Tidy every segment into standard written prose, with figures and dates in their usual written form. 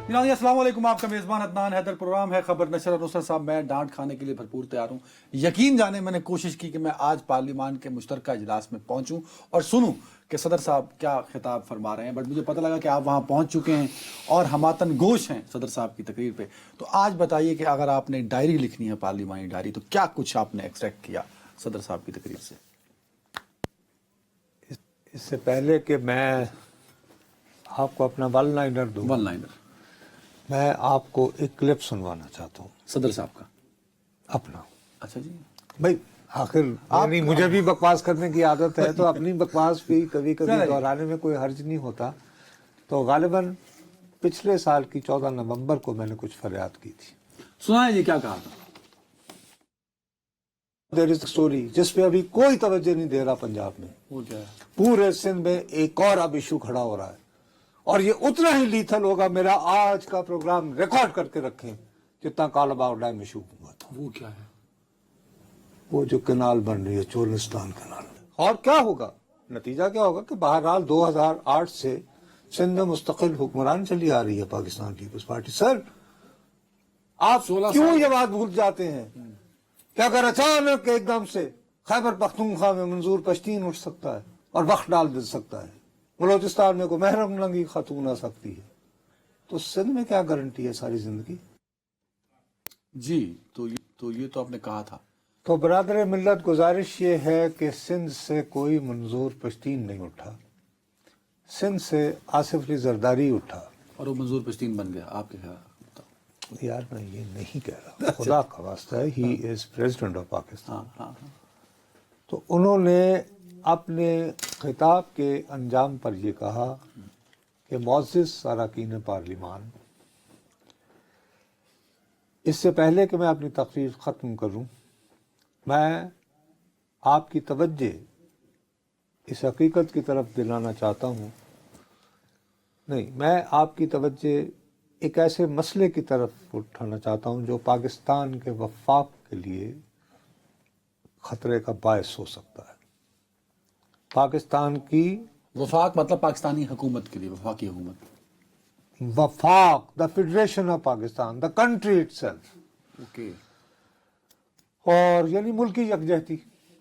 جی السلام علیکم، آپ کا میزبان عدنان حیدر، پروگرام ہے خبر نشر اور نصرت صاحب۔ میں ڈانٹ کھانے کے لیے بھرپور تیار ہوں۔ یقین جانے میں نے کوشش کی کہ میں آج پارلیمان کے مشترکہ اجلاس میں پہنچوں اور سنوں کہ صدر صاحب کیا خطاب فرما رہے ہیں، بٹ مجھے پتہ لگا کہ آپ وہاں پہنچ چکے ہیں اور ہماتن گوش ہیں صدر صاحب کی تقریر پہ۔ تو آج بتائیے کہ اگر آپ نے ڈائری لکھنی ہے، پارلیمانی ڈائری، تو کیا کچھ آپ نے ایکسٹریکٹ کیا صدر صاحب کی تقریر سے؟ اس سے پہلے کہ میں آپ کو اپنا ون لائنر دوں، ون لائنر میں آپ کو ایک کلپ سنوانا چاہتا ہوں صدر صاحب کا۔ اپنا۔ اچھا جی، بھائی آخر یعنی مجھے بھی بکواس کرنے کی عادت ہے، تو اپنی بکواس بھی کبھی کبھی دہرانے میں کوئی حرج نہیں ہوتا۔ تو غالباً پچھلے سال کی 14 نومبر کو میں نے کچھ فریاد کی تھی۔ سنائیں جی، کیا کہا تھا؟ دیر از اسٹوری جس پہ ابھی کوئی توجہ نہیں دے رہا پنجاب میں، وہ کیا ہے؟ پورے سندھ میں ایک اور اب ایشو کھڑا ہو رہا ہے، اور یہ اتنا ہی لیتھل ہوگا۔ میرا آج کا پروگرام ریکارڈ کر کے رکھیں جتنا کال اباؤ ڈیم ایشو ہوا تھا۔ وہ کیا ہے؟ وہ جو کنال بن رہی ہے، چولستان کنال، اور کیا ہوگا، نتیجہ کیا ہوگا کہ بہرحال 2008 سے سندھ میں مستقل حکمران چلی آ رہی ہے پاکستان پیپلز پارٹی۔ سر آپ کیوں یہ بات بھول جاتے ہیں کہ اگر اچانک ایک دم سے خیبر پختونخوا میں منظور پشتین اٹھ سکتا ہے اور وقت ڈال دے سکتا ہے، بلوچستان میں کوئی محرم ننگی خاتون آ سکتی ہے، تو سندھ میں کیا گارنٹی ہے ساری زندگی؟ جی تو یہ تو آپ نے کہا تھا۔ تو برادر ملت، گزارش یہ ہے کہ سندھ سے کوئی منظور پشتین نہیں اٹھا، سندھ سے آصف علی زرداری اٹھا، اور وہ منظور پشتین بن گیا، آپ کے خیال؟ یار میں یہ نہیں کہہ رہا، خدا کا واسطہ ہے، ہی از پریزیڈنٹ آف پاکستان۔ تو انہوں نے اپنے خطاب کے انجام پر یہ کہا کہ معزز اراکین پارلیمان، اس سے پہلے کہ میں اپنی تقریر ختم کروں، میں آپ کی توجہ اس حقیقت کی طرف دلانا چاہتا ہوں، نہیں، میں آپ کی توجہ ایک ایسے مسئلے کی طرف اٹھانا چاہتا ہوں جو پاکستان کے وفاق کے لیے خطرے کا باعث ہو سکتا ہے۔ پاکستان کی وفاق مطلب پاکستانی حکومت کے لیے، وفاقی حکومت، وفاق، the federation of Pakistan, the country it self, okay, اور یعنی ملکی یکجہتی،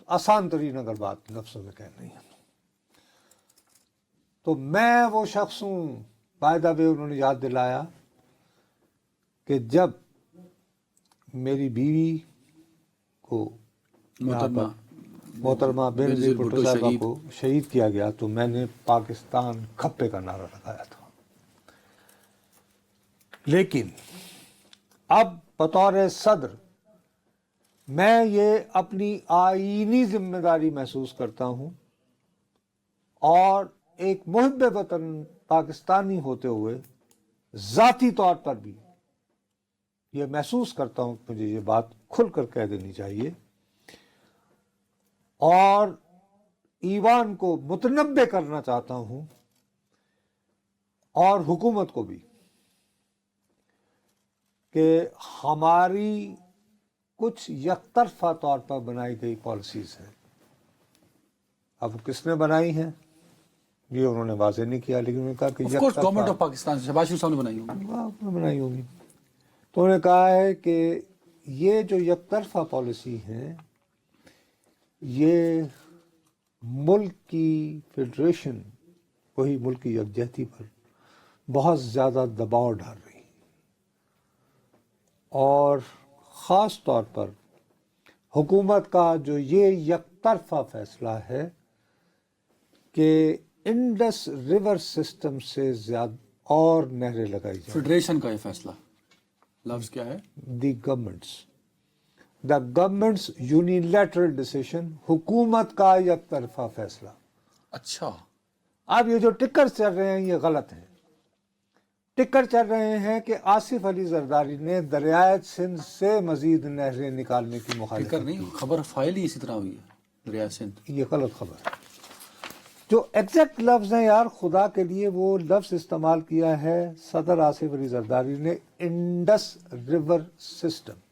آسان ترین اگر بات لفظوں میں کہنی ہے تو میں وہ شخص ہوں۔ بائی دا وے انہوں نے یاد دلایا کہ جب میری بیوی کو محترمہ بینظیر بھٹو صاحبہ کو شہید کیا گیا تو میں نے پاکستان کھپے کا نعرہ لگایا تھا، لیکن اب بطور صدر میں یہ اپنی آئینی ذمہ داری محسوس کرتا ہوں، اور ایک محب وطن پاکستانی ہوتے ہوئے ذاتی طور پر بھی یہ محسوس کرتا ہوں کہ مجھے یہ بات کھل کر کہہ دینی چاہیے، اور ایوان کو متنبع کرنا چاہتا ہوں اور حکومت کو بھی، کہ ہماری کچھ یک طرفہ طور پر بنائی گئی پالیسیز ہیں۔ اب کس نے بنائی ہیں یہ انہوں نے واضح نہیں کیا، لیکن انہوں نے کہا کہ یک طرفہ گورنمنٹ آف پاکستان شہباز شریف صاحب نے بنائی ہوگی، بنائی ہوگی۔ تو انہوں نے کہا ہے کہ یہ جو یک طرفہ پالیسی ہیں، یہ ملک کی فیڈریشن، وہی ملک کی یکجہتی پر بہت زیادہ دباؤ ڈال رہی ہیں، اور خاص طور پر حکومت کا جو یہ یک طرفہ فیصلہ ہے کہ انڈس ریور سسٹم سے زیادہ اور نہریں لگائی جائیں۔ فیڈریشن کا یہ فیصلہ، لفظ کیا ہے؟ دا گورنمنٹس یونیلیٹرل ڈیسیشن، حکومت کا یک طرفہ فیصلہ۔ اچھا، اب یہ جو ٹکر چل رہے ہیں یہ غلط ہیں۔ ٹکر چل رہے ہیں کہ آصف علی زرداری نے دریائے سندھ سے مزید نہریں نکالنے کی مخالفت ٹکر نہیں، خبر فائل ہی اسی طرح ہوئی ہے، دریائے سندھ۔ یہ غلط خبر ہے۔ جو ایگزیکٹ لفظ ہیں یار، خدا کے لیے وہ لفظ استعمال کیا ہے صدر آصف علی زرداری نے، Indus river system.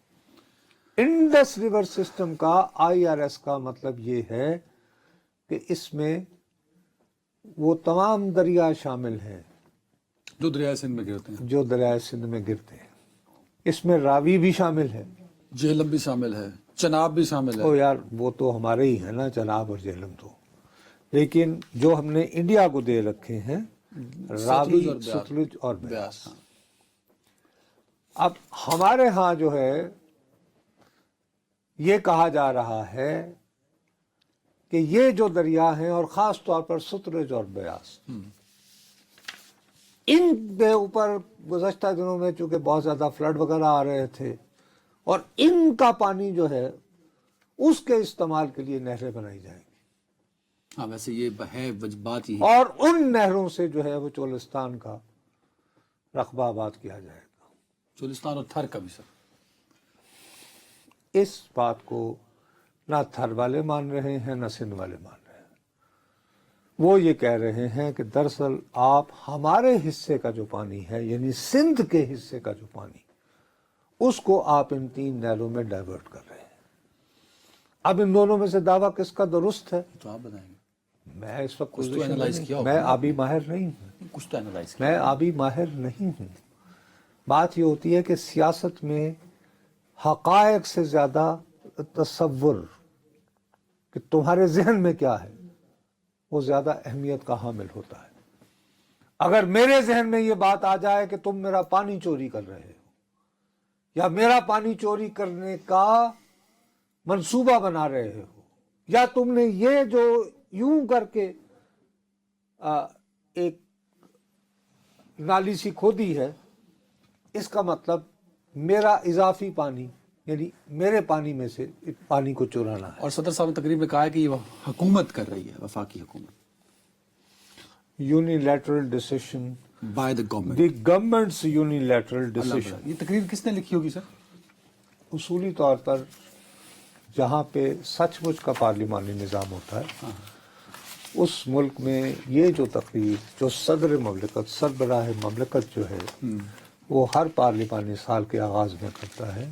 Indus river system کا IRS کا مطلب یہ ہے کہ اس میں وہ تمام دریا شامل ہیں جو دریائے سندھ میں گرتے ہیں، جو دریائے سندھ میں گرتے ہیں. اس میں راوی بھی شامل ہے، جہلم بھی شامل ہے، چناب بھی شامل ہے. او یار وہ تو ہمارے ہی ہے نا چناب اور جہلم تو، لیکن جو ہم نے انڈیا کو دے رکھے ہیں راوی، ستلج اور بیاس. ستلج اور بیاس. بیاس، ہاں. اب ہمارے ہاں جو ہے یہ کہا جا رہا ہے کہ یہ جو دریا ہیں اور خاص طور پر ستلج اور بیاس، ان کے اوپر گزشتہ دنوں میں چونکہ بہت زیادہ فلڈ وغیرہ آ رہے تھے اور ان کا پانی جو ہے اس کے استعمال کے لیے نہریں بنائی جائیں گی، ہاں ویسے یہ ہے بات ہی. اور ان نہروں سے جو ہے وہ چولستان کا رقبہ آباد کیا جائے گا. چولستان اور تھر کا بھی سر. اس بات کو نہ تھر والے مان رہے ہیں نہ سندھ والے مان رہے ہیں. وہ یہ کہہ رہے ہیں کہ دراصل آپ ہمارے حصے کا جو پانی ہے یعنی سندھ کے حصے کا جو پانی اس کو آپ ان 3 نہروں میں ڈائیورٹ کر رہے ہیں. اب ان دونوں میں سے دعویٰ کس کا درست ہے تو آپ بتائیں گے. میں اس وقت کچھ تو پوزیشن analyze نہیں- کیا ہوگا میں نا؟ آبی ماہر نہیں ہوں، کچھ تو اینالائز کیا. میں آبی ماہر نہیں ہوں. بات یہ ہوتی ہے کہ سیاست میں حقائق سے زیادہ تصور کہ تمہارے ذہن میں کیا ہے وہ زیادہ اہمیت کا حامل ہوتا ہے. اگر میرے ذہن میں یہ بات آ جائے کہ تم میرا پانی چوری کر رہے ہو یا میرا پانی چوری کرنے کا منصوبہ بنا رہے ہو یا تم نے یہ جو یوں کر کے ایک نالی سی کھودی ہے، اس کا مطلب میرا اضافی پانی یعنی میرے پانی میں سے پانی کو چورانا ہے. اور صدر صاحب نے تقریب میں کہا ہے کہ یہ حکومت کر رہی ہے، وفاقی حکومت. Unilateral decision, by the government. The governments unilateral decision. یہ تقریر کس نے لکھی ہوگی سر؟ اصولی طور پر جہاں پہ سچ مچ کا پارلیمانی نظام ہوتا ہے اس ملک میں یہ جو تقریر جو صدر مملکت، سربراہ مملکت جو ہے وہ ہر پارلیمانی سال کے آغاز میں کرتا ہے،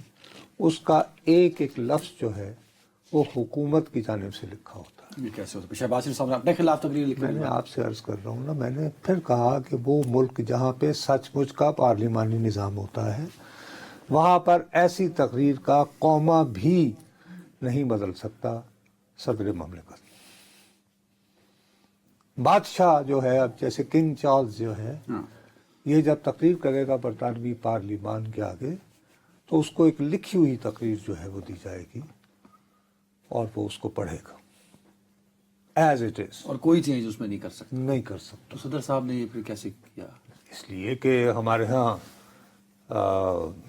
اس کا ایک ایک لفظ جو ہے وہ حکومت کی جانب سے لکھا ہوتا ہے. یہ کیسے ہوتا ہے؟ شہباز شریف صاحب نے اپنے خلاف تقریر لکھی. میں نے آپ سے عرض کر رہا ہوں نا، میں نے پھر کہا کہ وہ ملک جہاں پہ سچ مچ کا پارلیمانی نظام ہوتا ہے وہاں پر ایسی تقریر کا قوما بھی نہیں بدل سکتا صدر مملکت. بادشاہ جو ہے، اب جیسے کنگ چارلز جو ہے، یہ جب تقریر کرے گا برطانوی پارلیمان کے آگے تو اس کو ایک لکھی ہوئی تقریر جو ہے وہ دی جائے گی اور وہ اس کو پڑھے گا ایز اٹ از. اور کوئی چینج اس میں نہیں کر سکتا. نہیں کر سکتا، تو صدر صاحب نے یہ پھر کیسے کیا؟ اس لیے کہ ہمارے ہاں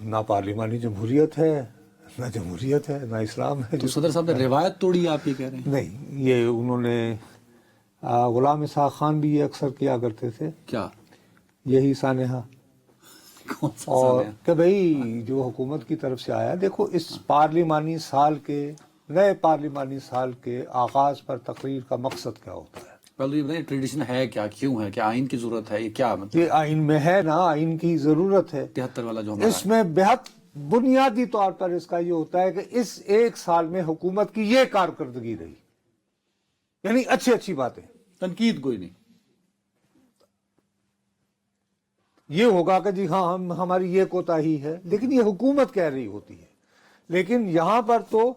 نہ پارلیمانی جمہوریت ہے، نہ جمہوریت ہے، نہ اسلام ہے. تو صدر صاحب نے روایت توڑی، آپ یہ کہہ رہے ہیں؟ نہیں، یہ انہوں نے غلام اسحاق خان بھی یہ اکثر کیا کرتے تھے، کیا؟ یہی سانحہ. کون سا اور سانحہ؟ کہ بھئی جو حکومت کی طرف سے آیا، دیکھو اس پارلیمانی سال کے، نئے پارلیمانی سال کے آغاز پر تقریر کا مقصد کیا ہوتا ہے؟ پہلے یہ بتائیں ٹریڈیشن ہے کیا، کیوں ہے، کیا آئین کی ضرورت ہے، یہ کیا مطلب یہ آئین میں ہے نا، آئین کی ضرورت ہے. 73 والا جو ہمارا اس میں بہت بنیادی طور پر اس کا یہ ہوتا ہے کہ اس ایک سال میں حکومت کی یہ کارکردگی رہی، یعنی اچھی اچھی باتیں. تنقید کوئی نہیں. یہ ہوگا کہ جی ہاں ہماری یہ کوتاہی ہے، لیکن یہ حکومت کہہ رہی ہوتی ہے. لیکن یہاں پر تو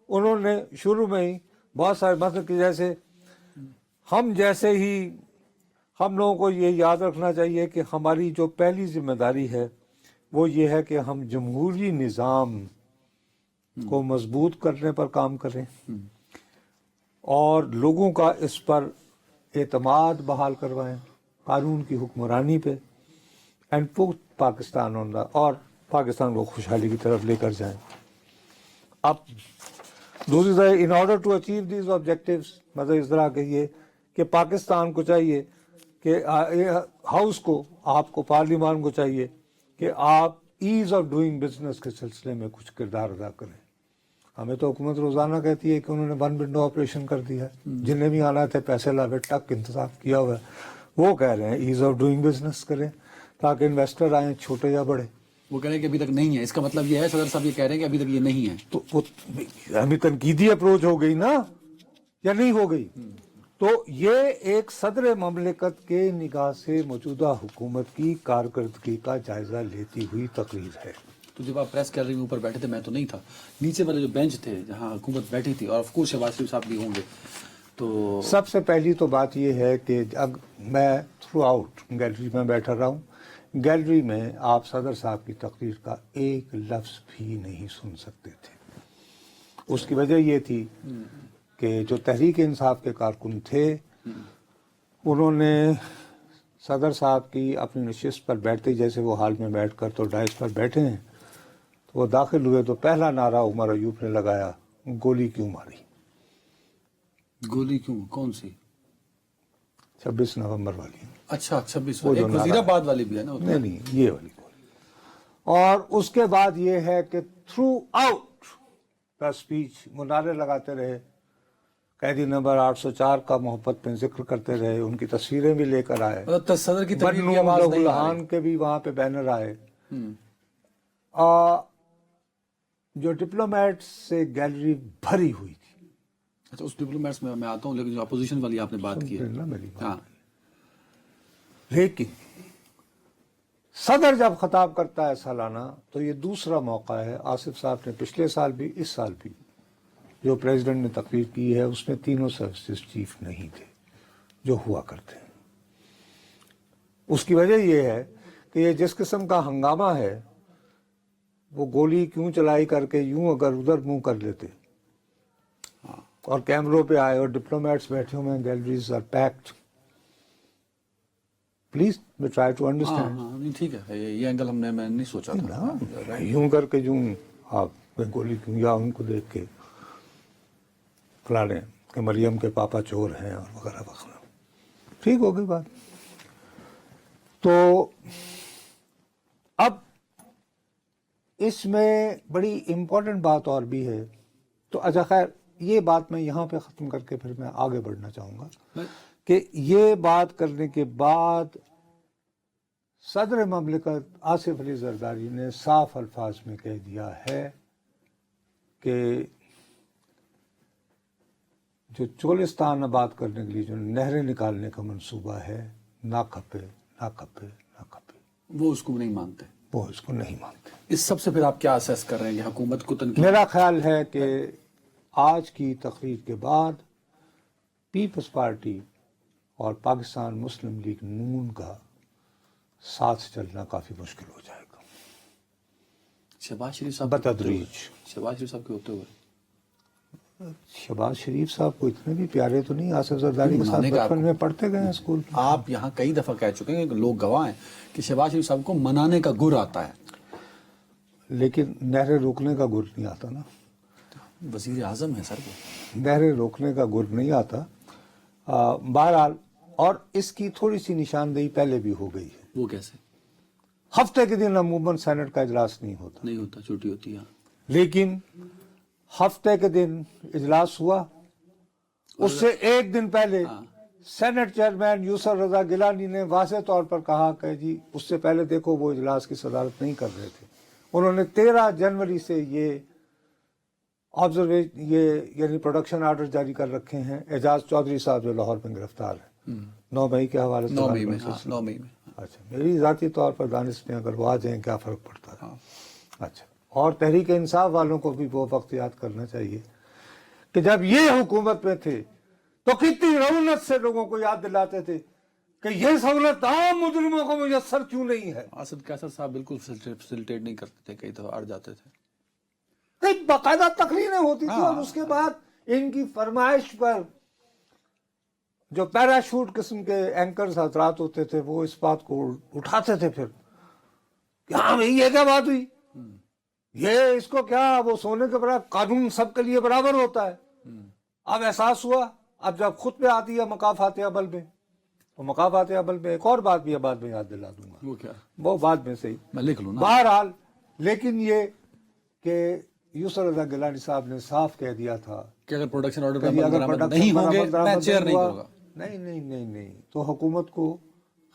انہوں نے شروع میں ہی بہت سارے مطلب کہ جیسے ہم لوگوں کو یہ یاد رکھنا چاہیے کہ ہماری جو پہلی ذمہ داری ہے وہ یہ ہے کہ ہم جمہوری نظام کو مضبوط کرنے پر کام کریں اور لوگوں کا اس پر اعتماد بحال کروائیں، قانون کی حکمرانی پہ، اینڈ پٹ پاکستان اور پاکستان کو خوشحالی کی طرف لے کر جائیں. اب دوسری in order to achieve these objectives, مطلب اس طرح کہیے کہ پاکستان کو چاہیے کہ ہاؤس کو، آپ کو، پارلیمان کو چاہیے کہ آپ ایز آف ڈوئنگ بزنس کے سلسلے میں کچھ کردار ادا کریں. ہمیں تو حکومت روزانہ کہتی ہے کہ انہوں نے ون ونڈو آپریشن کر دیا ہے، جنہیں بھی آنا تھے پیسے لا کے ٹک انتظام کیا ہوا ہے. وہ کہہ رہے ہیں ایز آف ڈوئنگ بزنس کریں تاکہ انویسٹر آئیں، چھوٹے یا بڑے. وہ کہہ رہے ہیں کہ ابھی تک نہیں ہے. اس کا مطلب یہ ہے صدر صاحب یہ کہہ رہے ہیں کہ ابھی تک یہ نہیں ہے. تو وہ ہمیں تنقیدی اپروچ ہو گئی نا، یا نہیں ہو گئی؟ تو یہ ایک صدر مملکت کے نگاہ سے موجودہ حکومت کی کارکردگی کا جائزہ لیتی ہوئی تقریر ہے. تو جب آپ پریس گیلری میں اوپر بیٹھے تھے، میں تو نہیں تھا، نیچے والے جو بینچ تھے جہاں حکومت بیٹھی تھی، اور آف کورس شہباز شریف صاحب بھی ہوں گے، تو سب سے پہلی تو بات یہ ہے کہ میں تھرو آؤٹ گیلری میں بیٹھا رہا ہوں، گیلری میں آپ صدر صاحب کی تقریر کا ایک لفظ بھی نہیں سن سکتے تھے. اس کی وجہ یہ تھی کہ جو تحریک انصاف کے کارکن تھے انہوں نے صدر صاحب کی اپنی نشست پر بیٹھتے، جیسے وہ ہال میں بیٹھ کر تو ڈائس پر بیٹھے ہیں، تو وہ داخل ہوئے تو پہلا نعرہ عمر ایوب نے لگایا، گولی کیوں ماری؟ گولی کیوں؟ کون سی؟ 26 نومبر والی. اچھا 26 وہ جو ایک وزیر آباد والی بھی ہے نا؟ نہیں یہ والی گولی. اور اس کے بعد یہ ہے کہ تھرو آؤٹ دا اسپیچ وہ نعرے لگاتے رہے، قیدی نمبر 804 کا محبت میں ذکر کرتے رہے، ان کی تصویریں بھی لے کر آئے، مطلب صدر کی تقریر کی آواز نہیں آ رہی. الحان کے بھی وہاں پہ بینر آئے. جو ڈپلومیٹ سے گیلری بھری ہوئی تھی. اچھا اس ڈپلومیٹس میں میں آتا ہوں، لیکن جو اپوزیشن والی آپ نے بات کی ہے، میری بات. ہاں لیکن صدر جب خطاب کرتا ہے سالانہ تو یہ دوسرا موقع ہے. آصف صاحب نے پچھلے سال بھی، اس سال بھی جو پریزیڈنٹ نے تقریر کی ہے اس میں تینوں سروسز چیف نہیں تھے جو ہوا کرتے ہیں. اس کی وجہ یہ ہے کہ یہ جس قسم کا ہنگامہ ہے، وہ گولی کیوں چلائی کر کے یوں اگر ادھر منہ کر لیتے اور کیمروں پہ آئے اور ڈپلومیٹس بیٹھے ہوئے ہیں، گیلریز آر پیکڈ. پلیز میں ٹرائی ٹو انڈرسٹینڈ. نہیں ٹھیک ہے، یہ اینگل میں نہیں سوچا تھا. یوں کر کے یوں آپ گولی کیوں، یا ان کو دیکھ کے کھلا لیں کہ مریم کے پاپا چور ہیں اور وغیرہ وغیرہ. ٹھیک ہو گئی بات. تو اب اس میں بڑی امپورٹنٹ بات اور بھی ہے. تو اچھا خیر یہ بات میں یہاں پہ ختم کر کے پھر میں آگے بڑھنا چاہوں گا کہ یہ بات کرنے کے بعد صدر مملکت آصف علی زرداری نے صاف الفاظ میں کہہ دیا ہے کہ جو چولستان آباد کرنے کے لیے جو نہریں نکالنے کا منصوبہ ہے، نہ کھپے نہ کھپے نہ کھپے. وہ اس کو نہیں مانتے، وہ اس کو نہیں مانتے. اس سب سے پھر آپ کیا اسیس کر رہے ہیں کہ حکومت کو تنقید؟ میرا خیال ہے کہ آج کی تقریر کے بعد پیپلز پارٹی اور پاکستان مسلم لیگ نون کا ساتھ چلنا کافی مشکل ہو جائے گا شہباز شریف صاحب بتدریج. شہباز شریف صاحب کے ہوتے ہوئے شہباز شریف صاحب کو اتنے بھی پیارے تو نہیں آصف زرداری کے ساتھ بچپن میں پڑھتے گئے ہیں اسکول. آپ یہاں کئی دفعہ کہہ چکے ہیں کہ لوگ گواہ ہیں کہ شہباز شریف صاحب کو منانے کا گر آتا ہے، لیکن نہریں روکنے کا گر نہیں آتا نا. وزیر اعظم ہے سر وہ. نہریں روکنے کا گر نہیں آتا. بہرحال اور اس کی تھوڑی سی نشاندہی پہلے بھی ہو گئی ہے. وہ کیسے؟ ہفتے کے دن عموماً سینٹ کا اجلاس نہیں ہوتا، نہیں ہوتا، چھٹی ہوتی ہے. لیکن ہفتے کے دن اجلاس ہوا، اس سے ایک دن پہلے سینٹ چیئرمین یوسف رضا گیلانی نے واضح طور پر کہا کہ جی اس سے پہلے دیکھو وہ اجلاس کی صدارت نہیں کر رہے تھے. انہوں نے 13 جنوری سے یہ آبزرویشن یعنی پروڈکشن آرڈر جاری کر رکھے ہیں. اعجاز چودھری صاحب جو لاہور میں گرفتار ہیں 9 مئی کے حوالے سے. 9 مئی میں. 9 مئی میں. اچھا میری ذاتی طور پر دانش میں اگر وہ آ جائیں کیا فرق پڑتا ہے. اچھا اور تحریک انصاف والوں کو بھی وہ وقت یاد کرنا چاہیے کہ جب یہ حکومت میں تھے تو کتنی رونق سے لوگوں کو یاد دلاتے تھے کہ یہ سہولت عام مجرموں کو میسر کیوں نہیں ہے. اسد کیسر صاحب بالکل فیسلٹیٹ نہیں کرتے تھے، کئی دفعہ اڑ جاتے تھے. ایک باقاعدہ تقریریں ہوتی تھی اور اس کے بعد ان کی فرمائش پر جو پیراشوٹ قسم کے اینکرز حضرات ہوتے تھے وہ اس بات کو اٹھاتے تھے پھر کہ ہاں بھائی یہ کیا بات ہوئی، یہ اس کو کیا، وہ سونے کے برابر، قانون سب کے لیے برابر ہوتا ہے. اب احساس ہوا، اب جب خود پہ آتی ہے مقافات عمل میں، تو مقافات عمل میں ایک اور بات بھی بعد میں یاد دلا دوں گا، وہ کیا؟ وہ بعد میں سے ہی میں لکھ لوں نا. بہرحال لیکن یہ کہ یوسف رضا گیلانی صاحب نے صاف کہہ دیا تھا کہ اگر پروڈکشن آرڈر کہ اگر پروڈکشن نہیں ہوں گے برآمد میں چیئر نہیں ہوا، کروں گا. نہیں تو حکومت کو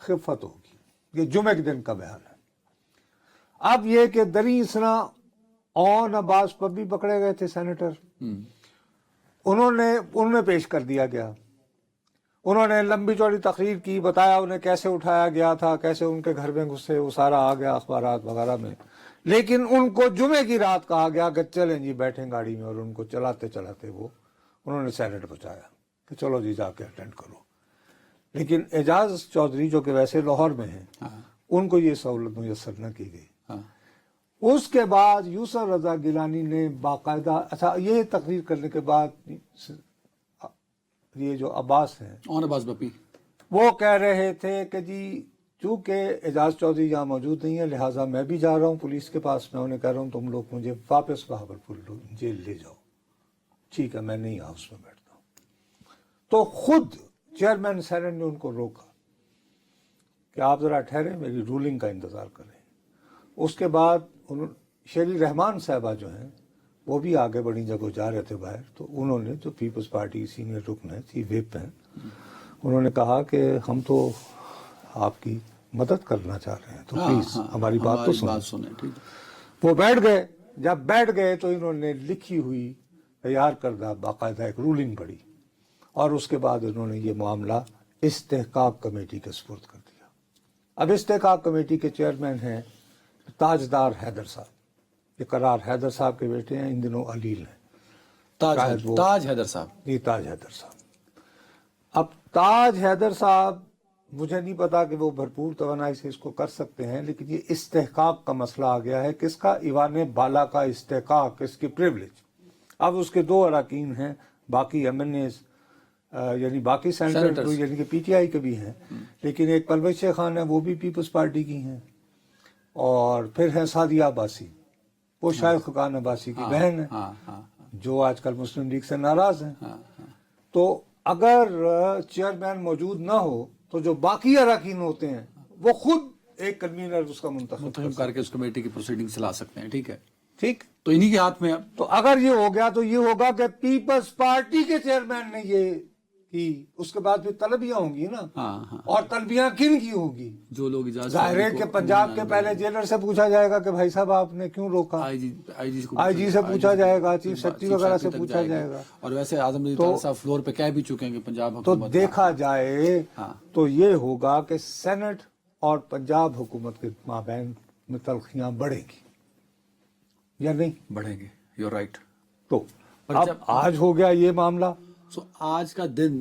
خفت ہوگی. یہ جمعے کے دن کا بیان ہے. اب یہ کہ دری اسنا اون عباس پر بھی پکڑے گئے تھے سینیٹر، انہوں نے پیش کر دیا گیا انہوں نے لمبی چوڑی تقریر کی, بتایا انہیں کیسے اٹھایا گیا تھا, کیسے ان کے گھر میں گھسے, وہ سارا آ گیا اخبارات وغیرہ میں. لیکن ان کو جمعے کی رات کہا گیا کہ چلیں جی بیٹھیں گاڑی میں, اور ان کو چلاتے چلاتے انہوں نے سینٹ پہنچایا کہ چلو جی جا کے اٹینڈ کرو. لیکن اعجاز چودھری جو کہ ویسے لاہور میں ہیں, ان کو یہ سہولت میسر نہ کی گئی. اس کے بعد یوسف رضا گیلانی نے باقاعدہ, اچھا یہ تقریر کرنے کے بعد یہ جو عباس ہیں, عباس بپی, وہ کہہ رہے تھے کہ جی چونکہ اعجاز چودھری یہاں موجود نہیں ہے لہٰذا میں بھی جا رہا ہوں پولیس کے پاس, میں انہیں کہہ رہا ہوں تم لوگ مجھے واپس بہاولپور جیل لے جاؤ. ٹھیک ہے, میں نہیں ہاؤس میں بیٹھتا ہوں. تو خود چیئرمین سینٹ نے ان کو روکا کہ آپ ذرا ٹھہریں, میری رولنگ کا انتظار کریں. اس کے بعد شیری رحمان صاحبہ جو ہیں وہ بھی آگے بڑی جگہ جا رہے تھے باہر, تو انہوں نے, جو پیپلز پارٹی کی سینئر رکن ہے, چیف ویپ ہیں, انہوں نے کہا کہ ہم تو آپ کی مدد کرنا چاہ رہے ہیں تو پلیز ہماری بات تو سنیں. وہ بیٹھ گئے. جب بیٹھ گئے تو انہوں نے لکھی ہوئی تیار کردہ باقاعدہ ایک رولنگ پڑھی, اور اس کے بعد انہوں نے یہ معاملہ استحقاق کمیٹی کے سپرد کر دیا. اب استحقاق کمیٹی کے چیئرمین ہیں تاجدار حیدر صاحب. یہ قرار حیدر صاحب کے بیٹے ہیں, ان دنوں علیل ہیں. تاج حیدر صاحب, جی تاج حیدر صاحب. اب تاج حیدر صاحب, مجھے نہیں پتا کہ وہ بھرپور توانائی سے اس کو کر سکتے ہیں, لیکن یہ استحقاق کا مسئلہ آ گیا ہے. کس کا؟ ایوان بالا کا استحقاق, اس کی پریولیج. اب اس کے دو اراکین ہیں, باقی ایم این ایز یعنی باقی سینیٹر یعنی کہ پی ٹی آئی کے بھی ہیں, لیکن ایک پرویز شیخ خان ہے, وہ بھی پیپلز پارٹی کی ہیں, اور پھر ہیں سعدیہ عباسی, وہ شائخ خاقان عباسی کی بہن ہے, جو آج کل مسلم لیگ سے ناراض ہیں. تو اگر چیئرمین موجود نہ ہو تو جو باقی اراکین ہوتے ہیں وہ خود ایک کنوینر اس کا منتخب کر کے اس کمیٹی کی پروسیڈنگ چلا سکتے ہیں. ٹھیک ہے, ٹھیک, تو انہی کے ہاتھ میں. تو اگر یہ ہو گیا تو یہ ہوگا کہ پیپلز پارٹی کے چیئرمین نے یہ کی, اس کے بعد پھر طلبیاں ہوں گی نا, اور طلبیاں کن کی ہوں گی؟ جو لوگ اجازت, ظاہر ہے کہ پنجاب کے پہلے جیلر سے پوچھا جائے گا کہ بھائی صاحب آپ نے کیوں روکا, آئی جی سے پوچھا جائے گا, چیف سیکرٹری وغیرہ سے پوچھا جائے گا. اور ویسے اعظم علی طاہر صاحب فلور پہ کہہ بھی چکے ہیں کہ پنجاب تو حکومت, دیکھا جائے تو یہ ہوگا کہ سینٹ اور پنجاب حکومت کے مابین میں تلخیاں بڑھیں گی یا نہیں بڑھیں گے. You right. تو اب آج ہو گیا یہ معاملہ. سو آج کا دن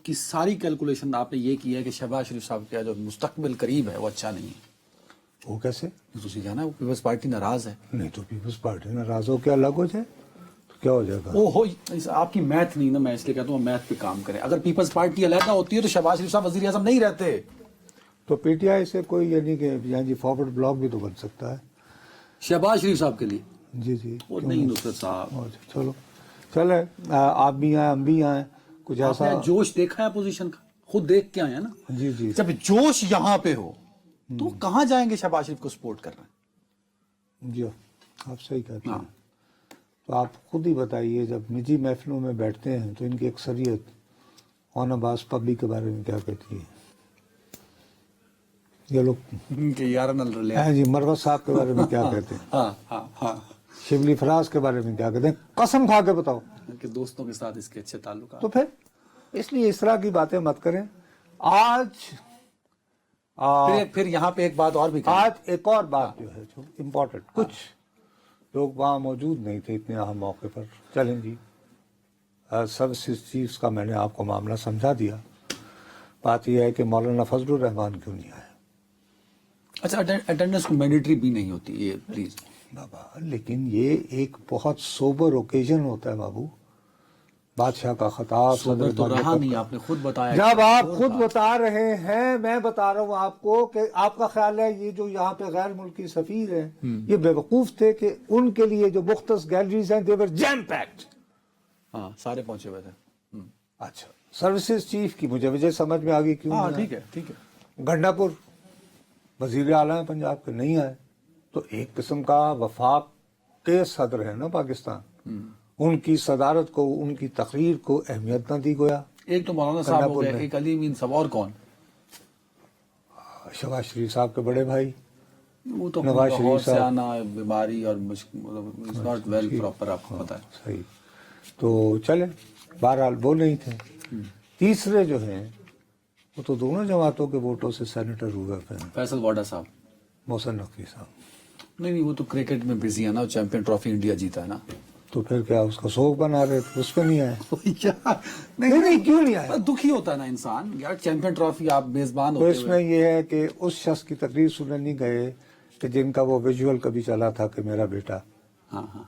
کی ساری کیلکولیشن آپ نے یہ کی ہے کہ شہباز شریف صاحب کا جو مستقبل قریب ہے وہ اچھا نہیں ہے. وہ کیسے؟ تسی کہنا وہ پیپلز پارٹی ناراض ہے. نہیں تو پیپلز پارٹی ناراض ہو کے الگ ہو جائے تو کیا ہو جائے گا؟ وہ ہو آپ کی میتھ نہیں نا, میں اس لیے کہتا ہوں میتھ پہ کام کریں. اگر پیپلز پارٹی علیحدہ ہوتی ہے تو شہباز شریف صاحب وزیر اعظم نہیں رہتے. تو پی ٹی آئی سے کوئی یعنی کہ یہاں جی فارورڈ بلاک بھی تو بن سکتا ہے شہباز شریف صاحب کے لیے. جی وہ نہیں نصرت صاحب. چلو چلے, آپ بھی آئیں ہم بھی آئیں, کچھ ایسا جوش دیکھا ہے اپوزیشن کا, خود دیکھ کے آئے ہیں نا. جی جی, جب جوش یہاں پہ ہو تو کہاں جائیں گے شہباز شریف کو سپورٹ کر رہے ہیں؟ جی آپ صحیح کہتے ہیں. تو آپ خود ہی بتائیے, جب نجی محفلوں میں بیٹھتے ہیں تو ان کی اکثریت آن عباس پبی کے بارے میں کیا کہتی ہے؟ یہ لوگ جی مروت صاحب کے بارے میں کیا کہتے ہیں؟ شبلی فراز کے بارے میں کیا کہتے ہیں؟ قسم کھا کے بتاؤ کہ دوستوں کے ساتھ اس کے اچھے تعلقات. تو پھر اس لیے اس طرح کی باتیں مت کریں. آج پھر یہاں پہ ایک بات اور بھی آج ایک اور بات جو ہے جو امپورٹنٹ, کچھ لوگ وہاں موجود نہیں تھے اتنے اہم موقع پر. چلیں جی, سروسز چیفز کا میں نے آپ کو معاملہ سمجھا دیا. بات یہ ہے کہ مولانا فضل الرحمان کیوں نہیں آئے؟ اچھا, اٹینڈنس کو مینڈیٹری بھی نہیں ہوتی یہ پلیز بابا, لیکن یہ ایک بہت سوبر اوکیزن ہوتا ہے بابو. بادشاہ کا خطاب صدر تو رہا نہیں, آپ نے خود بتایا. جب آپ خود بتا رہے ہیں, میں بتا رہا ہوں آپ کو کہ آپ کا خیال ہے یہ جو یہاں پہ غیر ملکی سفیر ہیں یہ بے وقوف تھے کہ ان کے لیے جو مختص گیلریز ہیں they were jam packed. ہاں, سارے پہنچے ہوئے تھے. اچھا, سروسز چیف کی مجھے سمجھ میں آ گئی کیوں. ہاں ٹھیک ہے. گنڈا پور وزیر اعلیٰ پنجاب کے نہیں آئے, تو ایک قسم کا وفاق کے صدر ہے نا پاکستان, ان کی صدارت کو, ان کی تقریر کو اہمیت نہ دی گویا. ایک تو مولانا صاحب ہو گئے, ایک علی امین صاحب, اور کون؟ شہباز شریف صاحب کے بڑے بھائی. وہ تو نواز شریف سے آنا بیماری اور ناٹ ویل پراپر, آپ کو پتا ہے. صحیح. تو چلیں, بہرحال وہ نہیں تھے. تیسرے جو ہیں وہ تو دونوں جماعتوں کے ووٹوں سے سینیٹر ہوئے ہیں. فیصل واڈا صاحب محسن نقوی صاحب. نہیں وہ تو کرکٹ میں بزی ہے نا, چیمپئن ٹرافی انڈیا جیتا ہے نا. تو پھر کیا اس کا سوگ بنا رہے تھے, اس پہ نہیں آئے؟ نہیں کیوں نہیں آئے؟ دکھی ہوتا ہے نا انسان یار, چیمپئن ٹرافی آپ میزبان تو ہوتے اس میں یہ ہے کہ اس شخص کی تقریر سننے نہیں گئے کہ جن کا وہ ویژول کبھی چلا تھا کہ میرا بیٹا. ہاں ہاں,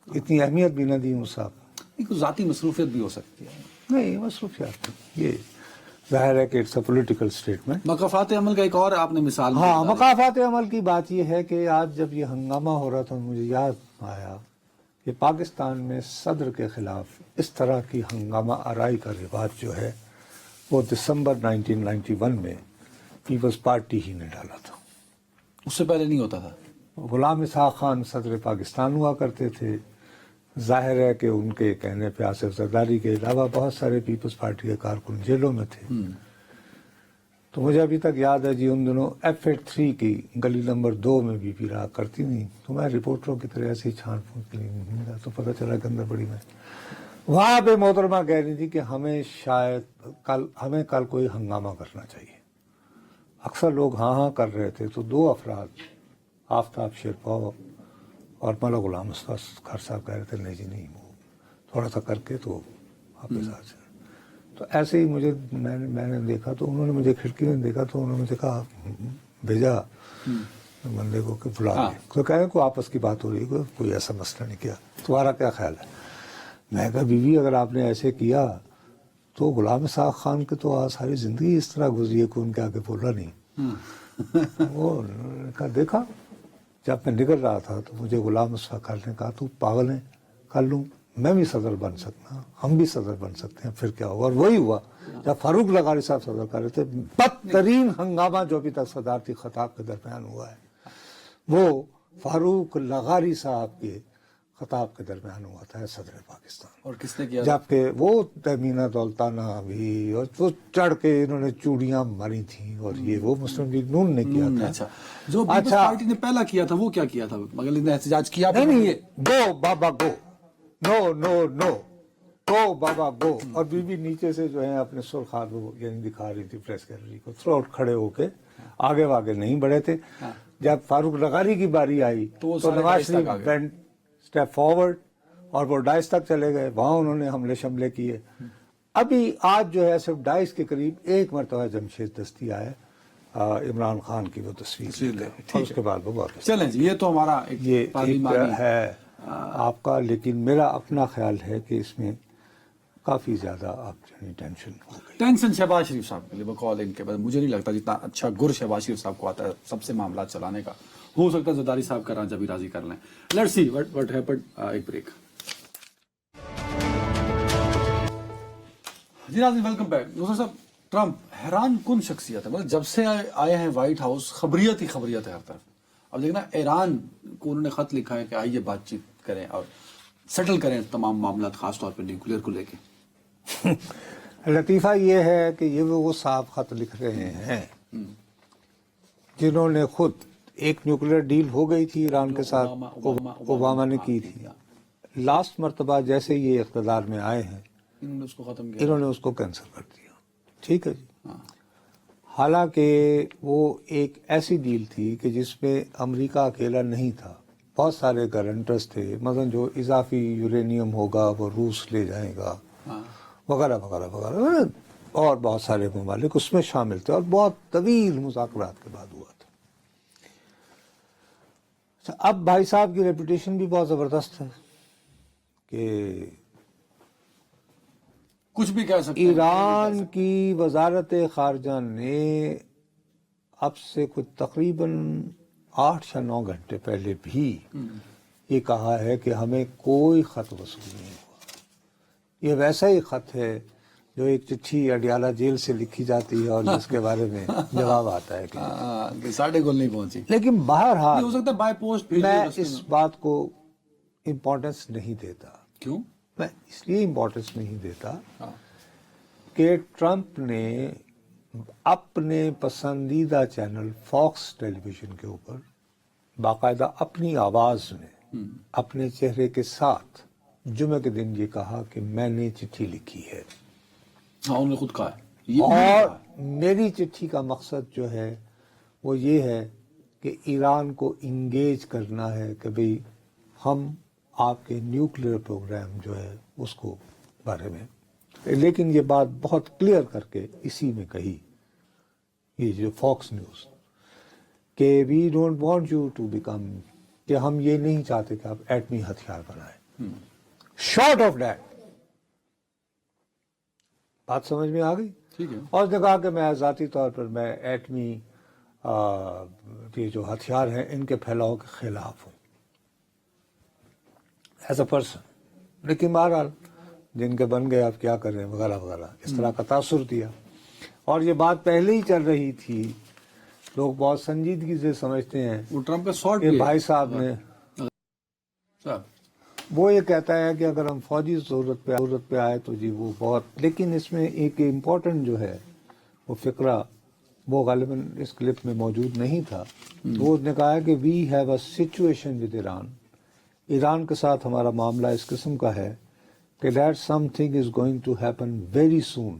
اتنی اہمیت بھی نہ دی اس صاحب. کوئی ذاتی مصروفیت بھی ہو سکتی ہے. نہیں مصروفیات یہ ظاہر ہے کہ اٹس اے پولیٹیکل اسٹیٹمنٹ. مقافات عمل کا ایک اور آپ نے مثال ہاں, دی. مقافات عمل کی بات یہ ہے کہ آج جب یہ ہنگامہ ہو رہا تھا مجھے یاد آیا کہ پاکستان میں صدر کے خلاف اس طرح کی ہنگامہ آرائی کا رواج جو ہے وہ دسمبر 1991 میں پیپلز پارٹی ہی نے ڈالا تھا. اس سے پہلے نہیں ہوتا تھا. غلام اسحاق خان صدر پاکستان ہوا کرتے تھے. ظاہر ہے کہ ان کے کہنے پہ آصف زرداری کے علاوہ بہت سارے پیپلز پارٹی کے کارکن جیلوں میں تھے. تو مجھے ابھی تک یاد ہے جی ان دنوں F83 کی گلی نمبر 2 میں بی پی رہا کرتی نہیں, تو میں رپورٹروں کی طرح ایسے ہی چھان پھون کے لیے گھوما تو پتہ چلا کہ اندر بڑی میں وہاں پہ محترمہ کہہ رہی تھی کہ ہمیں کل کوئی ہنگامہ کرنا چاہیے. اکثر لوگ ہاں ہاں کر رہے تھے تو دو افراد آفتاب شیرپاؤ اور مولانا غلام خان صاحب کہہ رہے تھے نہیں جی نہیں, وہ تھوڑا سا کر کے تو آپ کے ساتھ. تو ایسے ہی مجھے میں نے دیکھا تو انہوں نے مجھے کھڑکی میں دیکھا تو انہوں نے مجھے کہا بھیجا بندے کو کہ بلا لیں. تو کہہ رہے کوئی آپس کی بات ہو رہی ہے, کوئی ایسا مسئلہ نہیں کیا, تمہارا کیا خیال ہے؟ میں کہا بیوی اگر آپ نے ایسے کیا تو غلام اسحاق خان کی تو ساری زندگی اس طرح گزری ہے کہ ان کے آگے بولا نہیں. وہ کہا دیکھا جب میں نکل رہا تھا تو مجھے غلام اسحاق خان نے کہا تو پاگل ہے, کر لوں میں بھی صدر بن سکتا ہوں, ہم بھی صدر بن سکتے ہیں, پھر کیا ہوگا. اور وہی ہوا جب فاروق لغاری صاحب صدر کر رہے تھے. بدترین ہنگامہ جو ابھی تک صدارتی خطاب کے درمیان ہوا ہے وہ فاروق لغاری صاحب کے خطاب کے درمیان ہوا تھا صدر پاکستان. اور کس نے کیا؟ جبکہ وہ تہمینہ دولتانہ بھی اور وہ چڑھ کے انہوں نے چوڑیاں ماری تھیں, اور یہ وہ مسلم لیگ نون نے کیا تھا. اچھا, جو پیپلز پارٹی نے پہلا کیا تھا وہ کیا کیا تھا؟ مگر نے احتجاج کیا نہیں گو بابا گو, نو نو نو, گو بابا گو. اور بی بی نیچے سے جو ہے اپنے سرخاب یعنی دکھا رہی تھی پریس گیلری کو, تھرو آؤٹ کھڑے ہو کے آگے واگے نہیں بڑھے تھے. جب فاروق لغاری کی باری آئی تو Nawaz Sharif went step forward اور وہ ڈائس تک چلے گئے, وہاں انہوں نے حملے شملے کیے. ابھی آج جو ہے صرف ڈائس کے قریب ایک مرتبہ جمشید دستی آئے, عمران خان کی وہ تصویر اور اس کے بعد وہ واپس. چلیں جی, یہ تو ہمارا یہ ہے آپ کا, لیکن میرا اپنا خیال ہے کہ اس میں کافی زیادہ آپ ٹینشن ہو گئی. ٹینشن شہباز شریف صاحب کے لیے بقول ان کے بعد مجھے نہیں لگتا جتنا اچھا گر شہباز شریف صاحب کو آتا ہے سب سے معاملات چلانے کا. ہو سکتا ہے زرداری صاحب کا رانجا بھی راضی کر لیں. Let's see what happened. ایک بریک. جی ناظرین ویلکم بیک. نصر صاحب, ٹرمپ حیران کن شخصیت ہے, مطلب جب سے آئے ہیں وائٹ ہاؤس خبریت ہی خبریت ہے ہر طرف. اب دیکھنا ایران کو انہوں نے خط لکھا ہے کہ آئیے بات چیت کریں اور سیٹل کریں تمام معاملات, خاص طور پہ نیوکلیئر کو لے کے. لطیفہ یہ ہے کہ یہ وہ صاحب خط لکھ رہے ہیں جنہوں نے خود ایک نیوکلیئر ڈیل ہو گئی تھی ایران کے ساتھ, اوباما نے کی تھی. لاسٹ مرتبہ جیسے یہ اقتدار میں آئے ہیں انہوں نے اس کو ختم کیا, انہوں نے اس کو کینسل کر دیا. ٹھیک ہے جی. حالانکہ وہ ایک ایسی ڈیل تھی کہ جس میں امریکہ اکیلا نہیں تھا, بہت سارے گارنٹرز تھے. مثلا جو اضافی یورینیم ہوگا وہ روس لے جائے گا وغیرہ وغیرہ وغیرہ, اور بہت سارے ممالک اس میں شامل تھے, اور بہت طویل مذاکرات کے بعد ہوا تھا. اب بھائی صاحب کی ریپوٹیشن بھی بہت زبردست ہے کہ کچھ بھی کہہ سکتے ہیں. ایران کی وزارت خارجہ نے اب سے کچھ تقریباً 8 یا 9 گھنٹے پہلے بھی یہ کہا ہے کہ ہمیں کوئی خط وصول نہیں ہوا. یہ ویسا ہی خط ہے جو ایک چٹھی اڈیالہ جیل سے لکھی جاتی ہے اور جس کے بارے میں جواب آتا ہے کہ ساڑھے گول نہیں پہنچی. لیکن بہرحال ہو سکتا ہے بائی پوسٹ میں اس بات کو امپورٹنس نہیں دیتا. کیوں؟ میں اس لیے امپورٹنس نہیں دیتا کہ ٹرمپ نے اپنے پسندیدہ چینل فاکس ٹیلی ویژن کے اوپر باقاعدہ اپنی آواز میں اپنے چہرے کے ساتھ جمعہ کے دن یہ کہا کہ میں نے چٹھی لکھی ہے. ہاں انہوں نے خود کہا ہے. اور میری چٹھی کا مقصد جو ہے وہ یہ ہے کہ ایران کو انگیج کرنا ہے کہ بھئی ہم آپ کے نیوکلیئر پروگرام جو ہے اس کو بارے میں، لیکن یہ بات بہت کلیئر کر کے اسی میں کہی، یہ جو فاکس نیوز، کہ we don't want you to become, کہ ہم یہ نہیں چاہتے کہ آپ ایٹمی ہتھیار بنائیں، شارٹ آف دیٹ۔ بات سمجھ میں آ گئی؟ ٹھیک ہے. اور اس نے کہا کہ میں ذاتی طور پر میں ایٹمی یہ جو ہتھیار ہیں ان کے پھیلاؤ کے خلاف ہوں ایز اے پرسن، لیکن بہرحال جن کے بن گئے آپ کیا کر رہے ہیں وغیرہ وغیرہ، اس طرح کا تاثر دیا۔ اور یہ بات پہلے ہی چل رہی تھی، لوگ بہت سنجیدگی سے سمجھتے ہیں وہ ٹرمپ کا شارٹ کہ بھائی صاحب نے، وہ یہ کہتا ہے کہ اگر ہم فوجی ضرورت پہ آئے تو جی وہ بہت، لیکن اس میں ایک امپورٹنٹ جو ہے وہ فقرہ، وہ غالباً اس کلپ میں موجود نہیں تھا، وہ اس نے کہا ہے کہ we have a situation with Iran, Iran کے ساتھ ہمارا معاملہ اس قسم کا ہے کہ that something is going to happen very soon,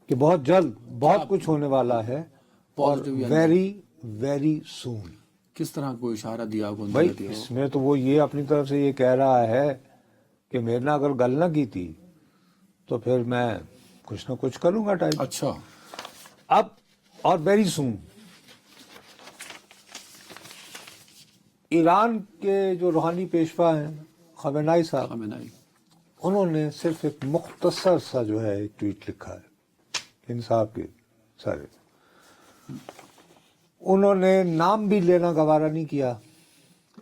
کہ بہت جلد بہت کچھ ہونے والا ہے، اور ویری ویری سون۔ کس طرح کو اشارہ دیا کو بھائی اس میں تو وہ یہ اپنی طرف سے یہ کہہ رہا ہے کہ میرے نے اگر گل نہ کی تھی تو پھر میں کچھ نہ کچھ کروں گا ٹائپ۔ اچھا، اب اور ویری سون، ایران کے جو روحانی پیشوا ہیں خامنائی صاحب، انہوں نے صرف ایک مختصر سا جو ہے ایک ٹویٹ لکھا ہے انصاف کے سارے، انہوں نے نام بھی لینا گوارا نہیں کیا،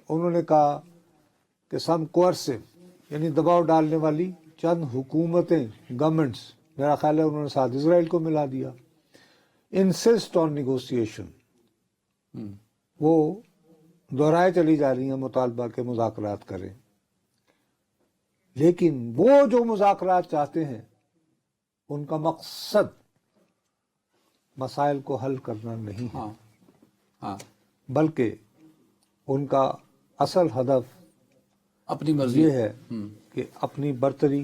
انہوں نے کہا کہ سم کوئرسو، یعنی دباؤ ڈالنے والی چند حکومتیں، گورنمنٹس، میرا خیال ہے انہوں نے ساتھ اسرائیل کو ملا دیا، انسسٹ آن نیگوسیشن، وہ دہرائے چلی جا رہی ہیں مطالبہ کے مذاکرات کریں، لیکن وہ جو مذاکرات چاہتے ہیں ان کا مقصد مسائل کو حل کرنا نہیں ہے، بلکہ ان کا اصل ہدف اپنی مرضی یہ ہے کہ اپنی برتری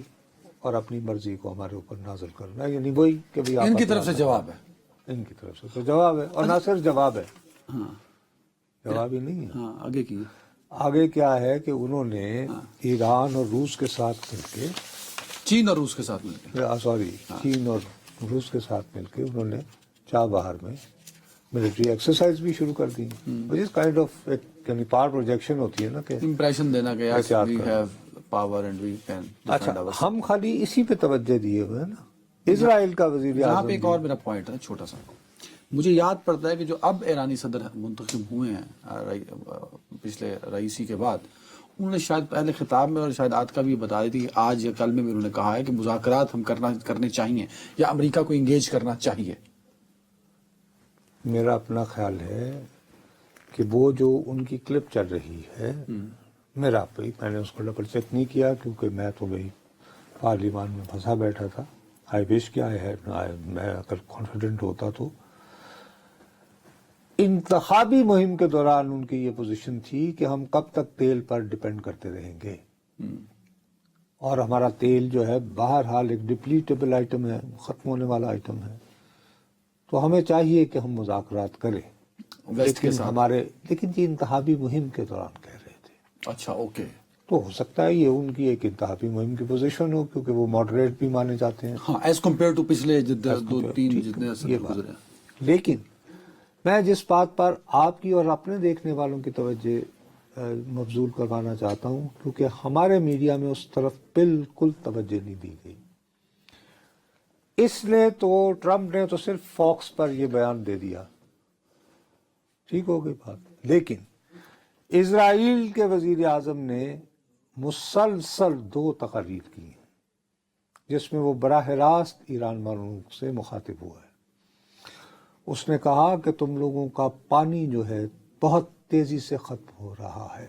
اور اپنی مرضی کو ہمارے اوپر نازل کرنا، یعنی وہی کہ بھی ان کی طرف سے جواب ہے، ان کی طرف سے تو جواب ہے، اور نہ صرف جواب ہے، جواب ہی نہیں ہے، آگے کی آگے کیا ہے کہ انہوں نے ایران اور روس کے ساتھ مل کے، چین اور روس کے ساتھ مل کے، سوری چین اور روس کے ساتھ مل کے انہوں نے چاہ بہار میں ملٹری ایکسرسائز بھی شروع کر دی، which is kind of یعنی پاور پروجیکشن ہوتی ہے نا کہ امپریشن دینا کہ احتیاط we کرنا۔ have power and we can defend اچھا ourselves۔ ہم خالی اسی پہ توجہ دیے ہوئے ہیں نا، اسرائیل کا وزیر یہاں اعظم پہ ایک اور میرا پوائنٹ ہے چھوٹا سا، مجھے یاد پڑتا ہے کہ جو اب ایرانی صدر منتخب ہوئے ہیں پچھلے رئیسی کے بعد، انہوں نے شاید پہلے خطاب میں اور شاید آج کا بھی بتا دی تھی کہ آج یا کل میں بھی انہوں نے کہا ہے کہ مذاکرات ہم کرنے چاہیے یا امریکہ کو انگیج کرنا چاہیے۔ میرا اپنا خیال ہے کہ وہ جو ان کی کلپ چل رہی ہے، میرا میں نے اس کو ڈبل چیک نہیں کیا کیونکہ میں تو بھائی پارلیمان میں پھنسا بیٹھا تھا، آئی وش کیا ہے میں اگر کانفیڈنٹ ہوتا تو، انتخابی مہم کے دوران ان کی یہ پوزیشن تھی کہ ہم کب تک تیل پر ڈیپینڈ کرتے رہیں گے، اور ہمارا تیل جو ہے بہرحال ایک ڈپلیٹیبل آئٹم ہے، ختم ہونے والا آئٹم ہے، تو ہمیں چاہیے کہ ہم مذاکرات کریں، لیکن یہ انتخابی مہم کے دوران کہہ رہے تھے۔ اچھا اوکے، تو ہو سکتا ہے یہ ان کی ایک انتخابی مہم کی پوزیشن ہو کیونکہ وہ ماڈریٹ بھی مانے جاتے ہیں، ہاں ایز کمپیئر ٹو پچھلے دو تین جتنے یہ گزرے ہیں۔ بات۔ لیکن میں جس بات پر آپ کی اور اپنے دیکھنے والوں کی توجہ مبذول کروانا چاہتا ہوں، کیونکہ ہمارے میڈیا میں اس طرف بالکل توجہ نہیں دی گئی، اس نے تو ٹرمپ نے تو صرف فاکس پر یہ بیان دے دیا، ٹھیک ہو گئی بات، لیکن اسرائیل کے وزیر اعظم نے مسلسل 2 تقاریر کی ہیں جس میں وہ براہ راست ایران والوں سے مخاطب ہوا ہے۔ اس نے کہا کہ تم لوگوں کا پانی جو ہے بہت تیزی سے ختم ہو رہا ہے،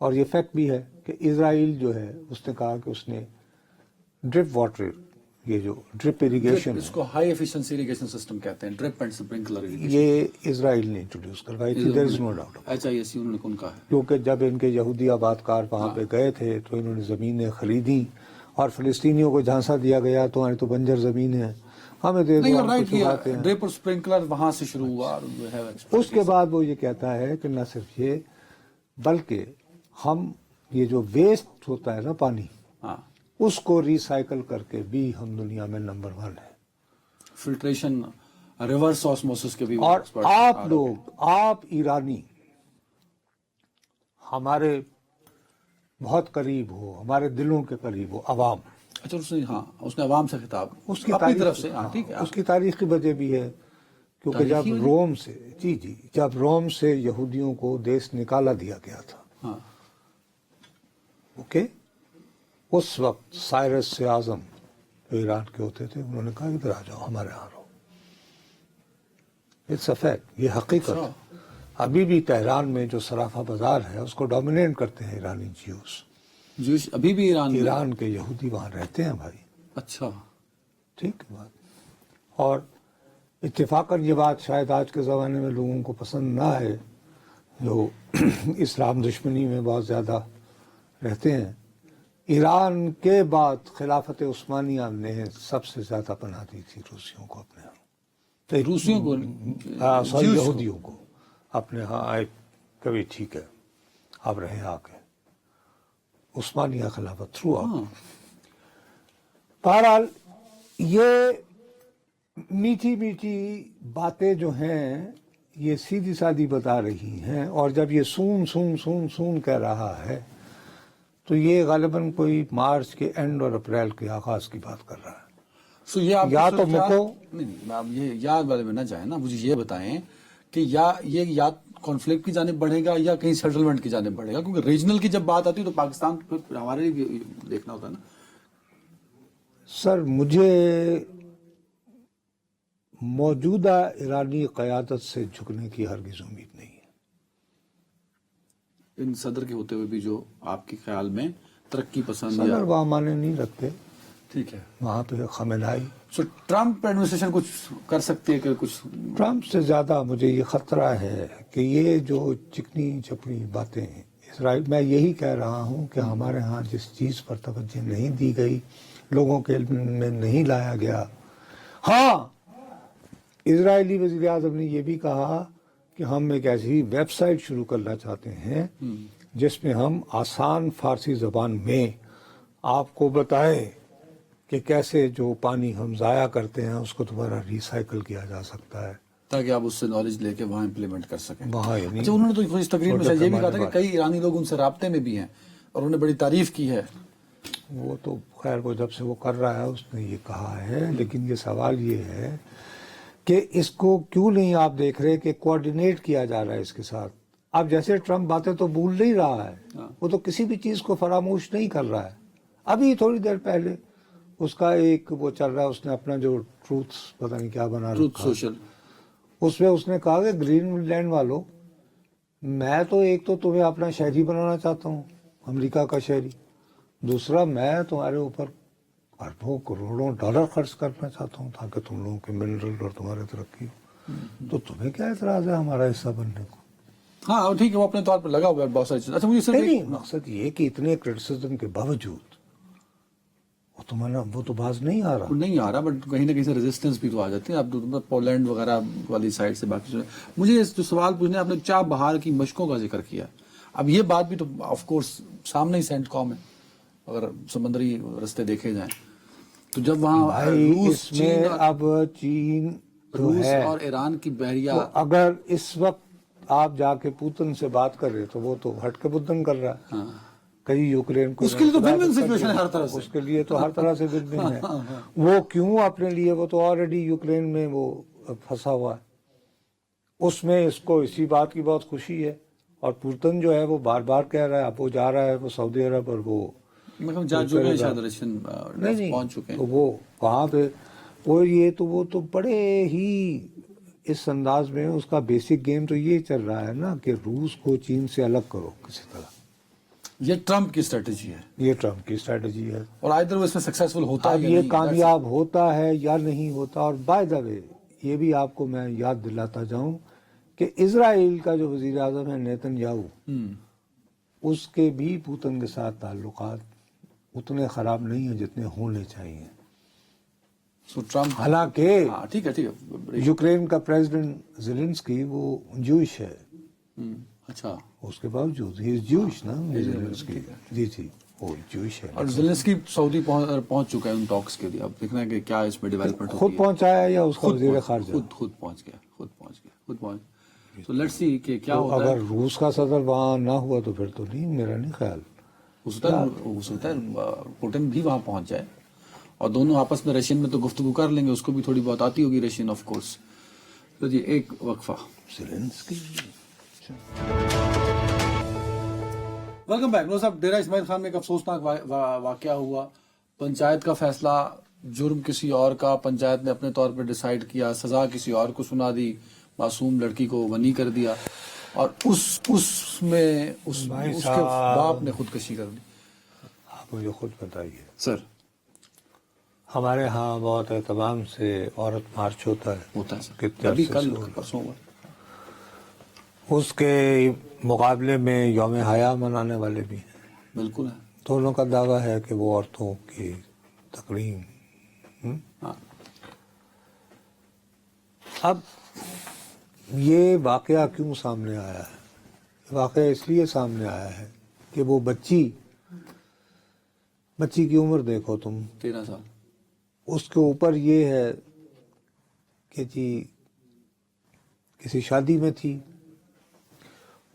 اور یہ فیکٹ بھی ہے کہ اسرائیل جو ہے اس نے کہا کہ اس نے ڈرپ واٹر، یہ جو ڈرپ اریگیشن، اس کو ہائی ایفیشنسی اریگیشن سسٹم کہتے ہیں، ڈرپ اینڈ سپرنکلر اریگیشن، یہ اسرائیل نے انٹروڈیوس کروائی تھی، دیر از نو ڈاؤٹ، HISC انہوں نے کون کہا ہے؟ کیونکہ جب ان کے یہودی آباد کار وہاں پہ گئے تھے تو انہوں نے زمینیں خریدیں اور فلسطینیوں کو جھانسا دیا گیا تمہاری تو بنجر زمین ہے، ہمیں دے دو، ہم رائٹ کچھ اگاتے ہیں۔ ڈریپ اور اسپرنکلر وہاں سے شروع ہوا اور we have expanded. اس کے بعد وہ یہ کہتا ہے کہ نہ صرف یہ بلکہ ہم یہ جو ویسٹ ہوتا ہے نا پانی، ہاں اس کو ریسائیکل کر کے بھی ہم دنیا میں نمبر 1 ہیں۔ فلٹریشن ریورس آسموسس کے بھی اور experts آپ آ رہے لوگ، ہیں۔ آپ ایرانی ہمارے بہت قریب ہو، ہمارے دلوں کے قریب ہو، عوام، اچھا اس نے عوام سے خطاب اس کی اپنی تاریخ، طرف سے، ہاں ٹھیک ہے، اس کی تاریخی وجہ بھی ہے کیونکہ جب تاریخی وجہ؟ روم سے، جی جب روم سے یہودیوں کو دیش نکالا دیا گیا تھا، ہاں اوکے، اس وقت سائرس سے اعظم جو ایران کے ہوتے تھے، انہوں نے کہا ادھر آ جاؤ، ہمارے یہاں رہو۔ اٹس اے فیکٹ، یہ حقیقت ہے۔ ابھی بھی تہران میں جو صرافہ بازار ہے اس کو ڈومینیٹ کرتے ہیں ایرانی جیوز، جوش ابھی بھی ایران میں؟ ایران کے یہودی وہاں رہتے ہیں بھائی، اچھا ٹھیک ہے بات۔ اور اتفاقاً یہ بات شاید آج کے زمانے میں لوگوں کو پسند نہ ہے، جو اسلام دشمنی میں بہت زیادہ رہتے ہیں، ایران کے بعد خلافت عثمانیہ نے سب سے زیادہ پناہ دی تھی روسیوں کو اپنے ہاں، روسیوں کو سوری جیوز کو؟ یہودیوں کو اپنے ہاں آئے، کبھی ٹھیک ہے اب رہے آ کے عثمانیہ خلافت تھرو آؤٹ۔ ہاں بہرحال یہ میٹھی میٹھی باتیں جو ہیں یہ سیدھی سادی بتا رہی ہیں، اور جب یہ سون سون سون سون کہہ رہا ہے تو یہ غالباً کوئی مارچ کے اینڈ اور اپریل کے آغاز کی بات کر رہا ہے۔ سو یہ آپ یا کو تو صرف مکو، نہیں آپ یہ یاد والے میں نہ جائیں نا، مجھے یہ بتائیں کہ یا کانفلکٹ کی جانب بڑھے گا یا کہیں سیٹلمنٹ کی جانب بڑھے گا، کیونکہ ریجنل کی جب بات آتی ہے تو پاکستان پھر ہمارے لیے بھی دیکھنا ہوتا ہے نا۔ سر مجھے موجودہ ایرانی قیادت سے جھکنے کی ہرگز امید نہیں ہے۔ ان صدر کے ہوتے ہوئے بھی جو آپ کے خیال میں ترقی پسند صدر یا وہاں مانے نہیں رکھتے، ٹھیک ہے، وہاں پہ خامنائی، سو ٹرمپ ایڈمنسٹریشن کچھ کر سکتی ہے کہ کچھ؟ ٹرمپ سے زیادہ مجھے یہ خطرہ ہے کہ یہ جو چکنی چپڑی باتیں ہیں اسرائیل، میں یہی کہہ رہا ہوں کہ ہمارے ہاں جس چیز پر توجہ نہیں دی گئی، لوگوں کے علم میں نہیں لایا گیا۔ ہاں، اسرائیلی وزیر اعظم نے یہ بھی کہا کہ ہم ایک ایسی ویب سائٹ شروع کرنا چاہتے ہیں جس میں ہم آسان فارسی زبان میں آپ کو بتائیں کہ کیسے جو پانی ہم ضائع کرتے ہیں اس کو دوبارہ ریسائیکل کیا جا سکتا ہے، تاکہ آپ اس سے نالج لے کے وہاں امپلیمنٹ کر سکیں۔ وہاں یعنی اچھا انہوں نے تو اس تقریر میں چھوٹے شاید یہ بھی کہا تھا پیمانے کہ کئی ایرانی لوگ ان سے رابطے میں بھی ہیں اور انہوں نے بڑی تعریف کی ہے۔ وہ تو خیر وہ جب سے وہ کر رہا ہے اس نے یہ کہا ہے، لیکن یہ سوال یہ ہے کہ اس کو کیوں نہیں آپ دیکھ رہے کہ کوآرڈینیٹ کیا جا رہا ہے اس کے ساتھ۔ اب جیسے ٹرمپ باتیں تو بھول نہیں رہا ہے، وہ تو کسی بھی چیز کو فراموش نہیں کر رہا ہے۔ ابھی تھوڑی دیر پہلے اس کا ایک وہ چل رہا ہے، اس نے اپنا جو ٹروتھ پتہ نہیں کیا بنا ٹروتھ رکھا، سوشل، اس میں اس نے کہا کہ گرین لینڈ والوں، میں تو ایک تو تمہیں اپنا شہری بنانا چاہتا ہوں، امریکہ کا شہری، دوسرا میں تمہارے اوپر اربوں کروڑوں ڈالر خرچ کرنا چاہتا ہوں تاکہ تم لوگوں کے منرل اور تمہارے ترقی ہو، تو تمہیں کیا اعتراض ہے ہمارا حصہ بننے کو؟ ہاں ٹھیک ہے، وہ اپنے طور پر لگا ہوا ہے بہت ساری چیزیں۔ اچھا مجھے صرف نہیں، مقصد یہ کہ اتنے کرٹیسزم کے باوجود وہ تو باز نہیں آ رہا۔ نہیں آ رہا، بٹ کہیں نہ کہیں سے ریزسٹنس بھی تو آ جاتی ہے۔ اب پولینڈ وغیرہ والی سائڈ سے باقی چیزیں، مجھے جو سوال پوچھنا ہے، آپ نے چاہ بہار کی مشقوں کا ذکر کیا، اب یہ بات بھی تو آف کورس سامنے ہی سینٹ کام ہے، اگر سمندری رستے دیکھے جائیں تو جب وہاں بھائی روس اس میں چین اور اب چین جو روس ہے، اور ایران کی بحریہ، تو اگر اس وقت آپ جا کے پوتن سے بات کر رہے تو وہ تو ہٹ کے بدن کر رہا ہے، کئی یوکرین کو اس کے لیے تو ون ون سچویشن ہے ہر طرح سے، اس کے لیے تو ہر طرح سے ون ون ہے۔ وہ کیوں اپنے لیے، وہ تو آلریڈی یوکرین میں وہ پھنسا ہوا ہے، اس میں اس کو اسی بات کی بہت خوشی ہے، اور پوتن جو ہے وہ بار بار کہہ رہا ہے، اب وہ جا رہا ہے وہ سعودی عرب، اور وہ مطلب جا چکے ہیں شاید رشین نہیں پہنچ چکے ہیں۔ تو وہ وہاں پہ وہ تو بڑے ہی اس انداز میں اس کا بیسک گیم تو یہ چل رہا ہے نا کہ روس کو چین سے الگ کرو کسی طرح۔ یہ ٹرمپ کی اسٹریٹجی ہے، یہ ٹرمپ کی اسٹریٹجی ہے، اور آئدر وہ اس میں سکسیسفل ہوتا ہے اب یا یہ نہیں، کامیاب ہوتا ہے یا نہیں ہوتا۔ اور بائی دا وے یہ بھی آپ کو میں یاد دلاتا جاؤں کہ اسرائیل کا جو وزیر اعظم ہے نیتن یاہو، اس کے بھی پوتن کے ساتھ تعلقات اتنے خراب نہیں ہیں جتنے ہونے چاہیے. سو ٹرمپ حالانکہ ہاں ٹھیک ہے یوکرین کا پریزیڈنٹ زیلنسکی وہ جوئش ہے. اچھا. اس کے باوجود ہی از جوئش نا زیلنسکی. جی جی وہ جوئش ہے. اور زیلنسکی سعودی پہنچ چکا ہے ان ٹاکس کے لیے. اب دیکھنا ہے کہ کیا اس میں ڈیولپمنٹ خود پہنچایا یا اس کا وزیر خارجہ؟ خود پہنچ گیا. تو لیٹس سی کہ کیا ہوتا ہے. اگر روس کا صدر وہاں نہ ہوا تو پھر تو نہیں، میرا نہیں خیال. ہو سکتا ہے پوٹن بھی وہاں پہنچ جائے اور دونوں آپس میں رشین میں تو گفتگو کر لیں گے. اس کو بھی تھوڑی بہت آتی ہوگی رشین آف کورس. تو جی ایک وقفہ. Zelensky welcome back. نو صاحب ڈیرہ اسماعیل خان میں ایک افسوسناک واقعہ ہوا. پنچایت کا فیصلہ، جرم کسی اور کا، پنچایت نے اپنے طور پہ ڈیسائیڈ کیا، سزا کسی اور کو سنا دی، معصوم لڑکی کو غنی کر دیا اور اس کے باپ نے خودکشی کر دی. آپ مجھے خود بتائیے سر. ہمارے ہاں بہت اہتمام سے عورت مارچ ہوتا ہوتا ہے ہے. سر. کتنے ابھی عرصے کل سے ہو رہا پرسوں ہوا. ہے. اس کے مقابلے میں یوم حیا منانے والے بھی ہیں. بالکل ہے. دونوں کا دعویٰ ہے کہ وہ عورتوں کی تقریم. ہاں. اب یہ واقعہ کیوں سامنے آیا ہے؟ واقعہ اس لیے سامنے آیا ہے کہ وہ بچی کی عمر دیکھو تم، 13 سال. اس کے اوپر یہ ہے کہ جی کسی شادی میں تھی،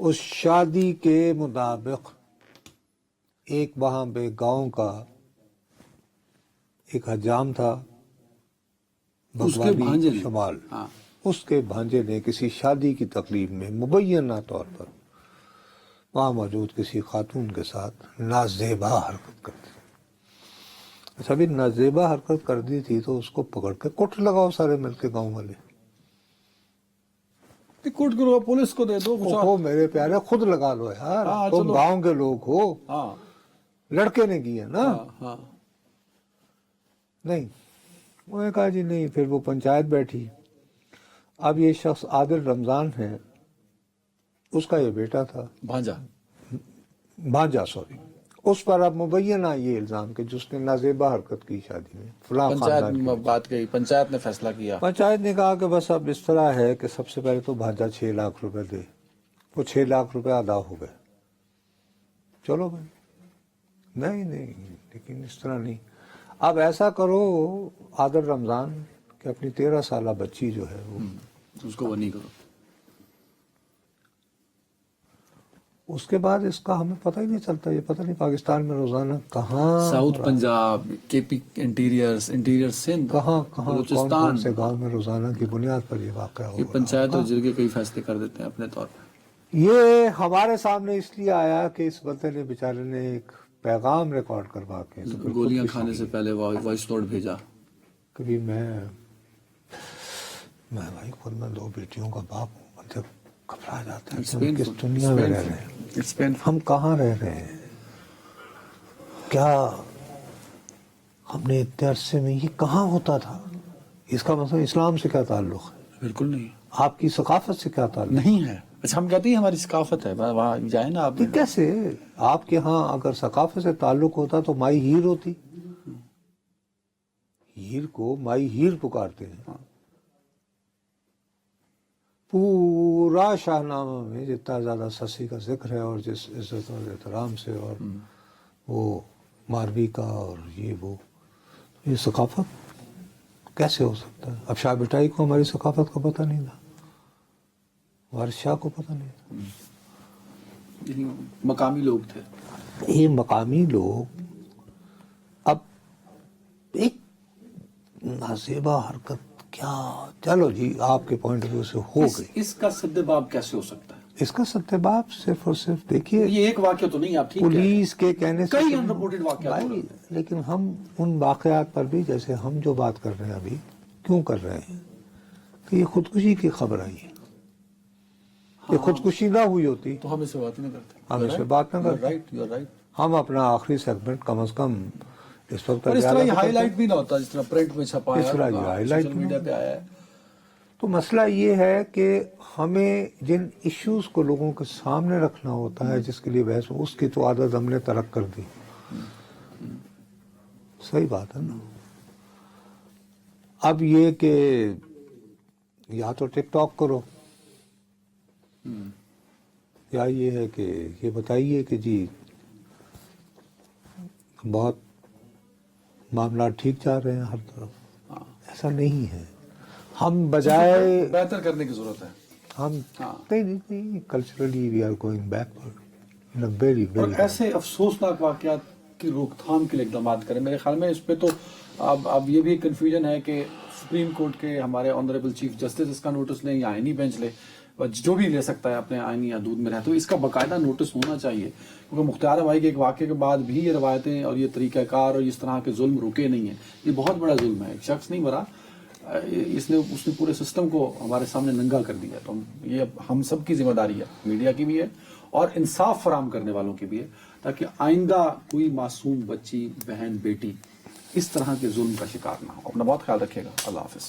اس شادی کے مطابق ایک وہاں پہ گاؤں کا ایک حجام تھا اس کے بھانجے نے. شمال، ہاں. اس کے بھانجے نے کسی شادی کی تقریب میں مبینہ طور پر وہاں موجود کسی خاتون کے ساتھ نازیبا حرکت کر دی. اچھا بھی نازیبا حرکت کر دی تھی تو اس کو پکڑ کے کٹ لگاؤ سارے مل کے گاؤں والے. کوٹ کرو، پولیس کو دے دو. وہ میرے پیارے خود لگا لو یار، ہاں، تم چلو. گاؤں کے لوگ ہو. ہاں لڑکے نے کی ہے نا. ہاں. نہیں، انہوں نے کہا جی نہیں. پھر وہ پنچایت بیٹھی. اب یہ شخص عادل رمضان ہے، اس کا یہ بیٹا تھا بھانجا سوری. اس پر اب مبینہ یہ الزام کہ جس نے نازیبا حرکت کی شادی میں فلاں خاندان کی. بات گئی، پنچایت نے فیصلہ کیا. پنچایت نے کہا کہ بس اب اس طرح ہے کہ سب سے پہلے تو بھانجا 6 لاکھ روپے دے. وہ 6 لاکھ روپے ادا ہو گئے. چلو بھائی. نہیں لیکن اس طرح نہیں. اب ایسا کرو عادل رمضان کہ اپنی 13 سالہ بچی جو ہے وہ اس کو غنی کرو. اس کے بعد اس کا ہمیں پتہ ہی نہیں چلتا. یہ پتہ نہیں پاکستان میں روزانہ کہاں ساؤتھ پنجاب، کے پی انٹیریئر سندھ، کہاں بلوچستان سے گاؤں میں روزانہ کی بنیاد پر یہ واقعہ ہو یہ رہا. پنچایت اور جرگے کئی فیصلے کر دیتے ہیں اپنے طور پر. یہ ہمارے سامنے اس لیے آیا کہ اس بندے نے بیچارے نے ایک پیغام ریکارڈ کروا کے گولیاں کھانے سے پہلے وائس نوٹ بھیجا. کبھی میں بھائی خود میں 2 بیٹیوں کا باپ ہوں. جب گھبرا جاتا ہے کہ ہم کس دنیا میں رہ رہے ہیں، ہم کہاں رہ رہے ہیں. کیا ہم نے اتنے عرصے میں یہ کہاں ہوتا تھا؟ اس کا مطلب اسلام سے کیا تعلق ہے؟ بالکل نہیں. آپ کی ثقافت سے کیا تعلق نہیں ہے. اچھا ہم کہتے ہیں ہماری ثقافت ہے، وہاں جائیں نا آپ. یہ کیسے؟ آپ کے ہاں اگر ثقافت سے تعلق ہوتا تو مائی ہیر ہوتی. ہیر کو مائی ہیر پکارتے ہیں. پورا شاہ نامہ میں جتنا زیادہ سسی کا ذکر ہے اور جس عزت اور احترام سے اور وہ ماروی کا اور یہ ثقافت کیسے ہو سکتا ہے؟ اب شاہ بٹائی کو ہماری ثقافت کا پتہ نہیں تھا، وارث شاہ کو پتہ نہیں تھا. مقامی لوگ تھے. یہ مقامی لوگ اب ایک نازیبا حرکت کیا. چلو جی آپ کے پوائنٹ آف ویو سے ہو گئی. اس کا سدباب کیسے ہو سکتا ہے؟ اس کا سدباب صرف اور صرف دیکھیے یہ ایک واقعہ تو نہیں. آپ ٹھیک پولیس کے کہنے سے کئی ان رپورٹڈ واقعات ہو رہے ہیں. لیکن ہم ان واقعات پر بھی جیسے ہم جو بات کر رہے ہیں ابھی کیوں کر رہے ہیں کہ یہ خودکشی کی خبر آئی ہے. یہ خودکشی نہ ہوئی ہوتی تو ہم اس سے بات نہیں کرتے. ہم اس سے بات نہ کرتے. ہم اپنا آخری سیگمنٹ کم از کم اس وقت اس طرح یہ ہائی لائٹ بھی نہ ہوتا جس طرح پرنٹ میں چھپا اس طرح یہ ہائی لائٹ سوشل میڈیا پہ آیا ہے. تو مسئلہ یہ ہے کہ ہمیں جن ایشوز کو لوگوں کے سامنے رکھنا ہوتا ہے جس کے لیے بحث اس کی تو عادت ہم نے ترک کر دی. صحیح بات ہے نا. اب یہ کہ یا تو ٹک ٹاک کرو یا یہ ہے کہ یہ بتائیے کہ جی بہت معاملات ٹھیک جا رہے ہیں ہر طرف. ایسا نہیں ہے. ہم بجائے بہتر کرنے کی ضرورت ہے. ہم نہیں culturally we are going backward in a very اور ویری. ایسے افسوسناک واقعات کی روک تھام کے لیے اقدامات کریں. میرے خیال میں اس پہ تو اب یہ بھی کنفیوژن ہے کہ سپریم کورٹ کے ہمارے آنریبل چیف جسٹس اس کا نوٹس لیں یا آئینی بینچ لے, جو بھی لے سکتا ہے اپنے آئینی حدود میں رہتے ہوئے. اس کا باقاعدہ نوٹس ہونا چاہیے, کیونکہ مختار بھائی کے ایک واقعے کے بعد بھی یہ روایتیں اور یہ طریقہ کار اور اس طرح کے ظلم رکے نہیں ہیں. یہ بہت بڑا ظلم ہے. ایک شخص نہیں مرا, اس نے پورے سسٹم کو ہمارے سامنے ننگا کر دیا. تو یہ ہم سب کی ذمہ داری ہے, میڈیا کی بھی ہے اور انصاف فراہم کرنے والوں کی بھی ہے, تاکہ آئندہ کوئی معصوم بچی, بہن, بیٹی اس طرح کے ظلم کا شکار نہ ہو. اپنا بہت خیال رکھیے گا. اللہ حافظ.